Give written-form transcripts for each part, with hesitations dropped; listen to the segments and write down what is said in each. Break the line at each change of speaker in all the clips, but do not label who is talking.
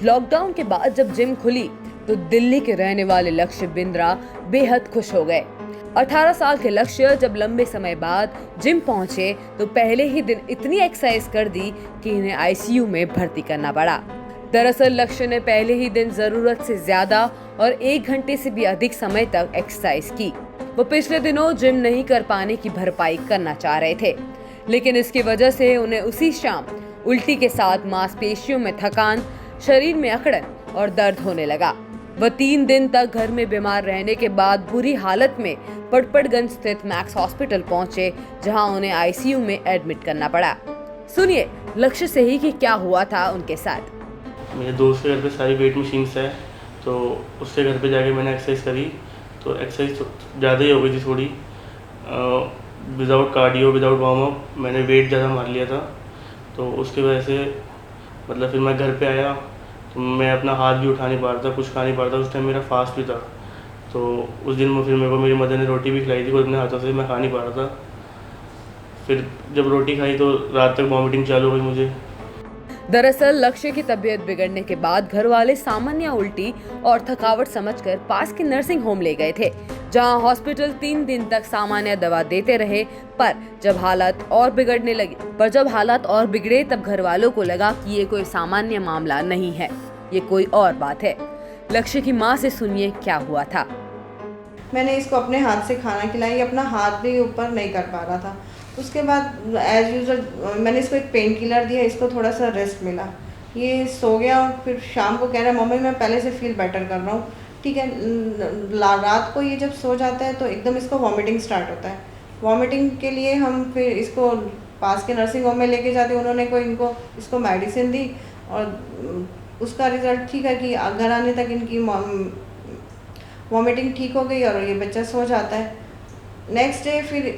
Lockdown के बाद जब जिम खुली तो दिल्ली के रहने वाले लक्ष्य बिंद्रा बेहद खुश हो गए। 18 साल के लक्ष्य जब लंबे समय बाद जिम पहुंचे तो पहले ही दिन इतनी एक्सरसाइज कर दी कि इन्हें आईसीयू में भर्ती करना पड़ा। दरअसल लक्ष्य ने पहले ही दिन जरूरत से ज्यादा और 1 घंटे से भी अधिक समय तक एक्सरसाइज की। वो पिछले दिनों जिम नहीं कर पाने की भरपाई करना चाह रहे थे, लेकिन इसकी वजह से उन्हें उसी शाम उल्टी के साथ मांसपेशियों में थकान, शरीर में अकड़न और दर्द होने लगा। वह 3 दिन तक घर में बीमार रहने के बाद बुरी हालत में पड़पड़गंज स्थित मैक्स हॉस्पिटल पहुंचे, जहां उन्हें आईसीयू में एडमिट करना पड़ा। सुनिए लक्ष्य से ही कि क्या हुआ था उनके साथ।
मेरे दोस्त के घर पे सारी वेट मशीन्स है, तो उसके घर पे जाके मैंने एक्सरसाइज करी, तो एक्सरसाइज ज़्यादा ही हो गई थी थोड़ी। Without cardio, without warm up मैंने वेट ज़्यादा मार लिया था, तो उसकी वजह से मतलब फिर मैं घर पे आया तो मैं अपना हाथ भी उठा नहीं पा रहा था, कुछ खा नहीं पा रहा था। उस टाइम मेरा फास्ट भी था, तो उस दिन फिर मेरे को मेरी मदर ने रोटी भी खिलाई थी, वो अपने हाथों से मैं खा नहीं पा रहा था। फिर जब रोटी खाई तो रात तक वॉमिटिंग चालू हो गई मुझे।
दरअसल लक्ष्य की तबीयत बिगड़ने के बाद घर वाले सामान्य उल्टी और थकावट समझकर पास के नर्सिंग होम ले गए थे, जहां हॉस्पिटल 3 दिन तक सामान्य दवा देते रहे। पर जब हालत और बिगड़े तब घर वालों को लगा कि ये कोई सामान्य मामला नहीं है, ये कोई और बात है। लक्ष्य की मां से सुनिए क्या हुआ था।
मैंने इसको अपने हाथ से खाना खिलाई, अपना हाथ भी ऊपर नहीं कर पा रहा था। उसके बाद एज यूजुअल मैंने इसको एक पेन किलर दिया, इसको थोड़ा सा रेस्ट मिला, ये सो गया। फिर शाम को कह रहा है मम्मी मैं पहले से फील बेटर कर रहा हूँ। ठीक है, रात को ये जब सो जाता है तो एकदम इसको वॉमिटिंग स्टार्ट होता है। वॉमिटिंग के लिए हम फिर इसको पास के नर्सिंग होम में लेके जाते, उन्होंने इसको मेडिसिन दी और उसका रिज़ल्ट ठीक है कि घर आने तक इनकी वॉमिटिंग ठीक हो गई और ये बच्चा सो जाता है। नेक्स्ट डे फिर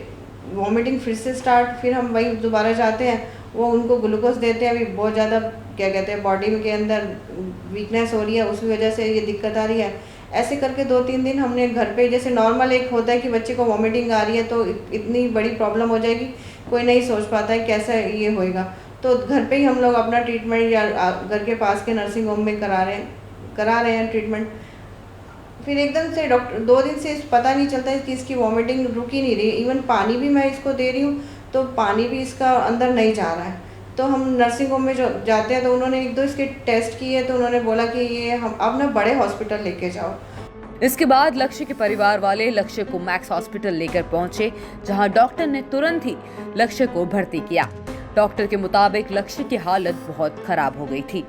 वॉमिटिंग फिर से स्टार्ट, फिर हम वही दोबारा जाते हैं, वो उनको ग्लूकोज देते हैं। अभी बहुत ज़्यादा क्या कहते हैं बॉडी के अंदर वीकनेस हो रही है, उसकी वजह से ये दिक्कत आ रही है। ऐसे करके 2-3 दिन हमने घर पे, जैसे नॉर्मल एक होता है कि बच्चे को वॉमिटिंग आ रही है तो इतनी बड़ी प्रॉब्लम हो जाएगी, कोई नहीं सोच पाता है कैसा ये होएगा, तो घर पे ही हम लोग अपना ट्रीटमेंट या घर के पास के नर्सिंग होम में करा रहे हैं ट्रीटमेंट। फिर एकदम से डॉक्टर 2 दिन से पता नहीं चलता है कि इसकी वॉमिटिंग रुक ही नहीं रही। इवन पानी भी मैं इसको दे रही हूँ तो पानी भी इसका अंदर नहीं जा रहा है। तो हम नर्सिंग होम में जो जाते हैं तो उन्होंने 1-2 इसके टेस्ट किए, तो उन्होंने बोला कि ये हम अब ना बड़े हॉस्पिटल लेके जाओ।
इसके बाद लक्ष्य के परिवार वाले लक्ष्य को मैक्स हॉस्पिटल लेकर पहुंचे, जहां डॉक्टर ने तुरंत ही लक्ष्य को भर्ती किया। डॉक्टर के मुताबिक लक्ष्य की हालत बहुत खराब हो गई थी।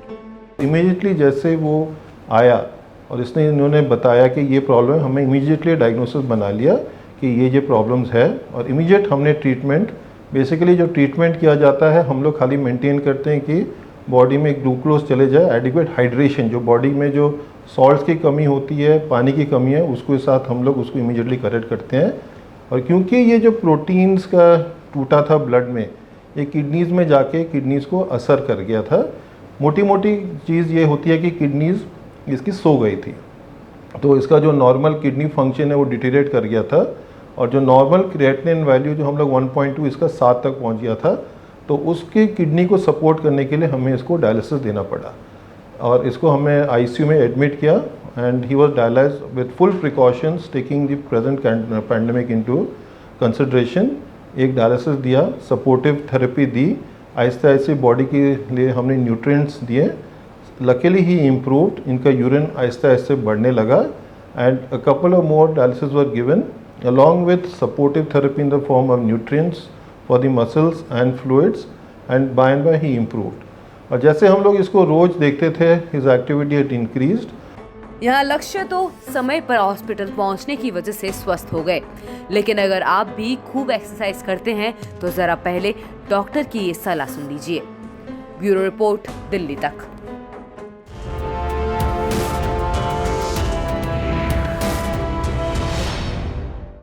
इमीडिएटली जैसे वो आया और इन्होंने बताया कि ये प्रॉब्लम है, हमें इमीडिएटली डायग्नोसिस बना लिया कि ये प्रॉब्लम्स है और इमीडिएट हमने ट्रीटमेंट, बेसिकली जो ट्रीटमेंट किया जाता है हम लोग खाली मेंटेन करते हैं कि बॉडी में ग्लूकोज चले जाए, एडिक्वेट हाइड्रेशन, जो बॉडी में जो सॉल्ट्स की कमी होती है, पानी की कमी है, उसके साथ हम लोग उसको इमीडिएटली करेक्ट करते हैं। और क्योंकि ये जो प्रोटीन्स का टूटा था ब्लड में, ये किडनीज़ में जाके किडनीज़ को असर कर गया था। मोटी मोटी चीज़ ये होती है कि किडनीज़ इसकी सो गई थी, तो इसका जो नॉर्मल किडनी फंक्शन है वो डिटेरिएट कर गया था और जो नॉर्मल क्रिएटिनिन वैल्यू जो हम लोग 1.2 इसका 7 तक पहुंच गया था, तो उसकी किडनी को सपोर्ट करने के लिए हमें इसको डायलिसिस देना पड़ा और इसको हमें आईसीयू में एडमिट किया and he was dialyzed with full precautions taking the present pandemic into consideration. एक डायलिसिस दिया, सपोर्टिव थेरेपी दी, आहिस्ते आहिस्ते बॉडी के लिए हमने न्यूट्रिएंट्स दिए। Luckily he improved, इनका यूरिन आहिस्ते आहिस्ते बढ़ने लगा and a couple of more dialysis were given along with supportive therapy in the form of nutrients for the muscles and fluids and by he improved। और जैसे हम लोग इसको रोज देखते थे his activity had increased।
यहाँ लक्ष्य तो समय पर हॉस्पिटल पहुँचने की वजह से स्वस्थ हो गए, लेकिन अगर आप भी खूब एक्सरसाइज करते हैं तो जरा पहले डॉक्टर की ये सलाह सुन लीजिए। ब्यूरो रिपोर्ट, दिल्ली तक।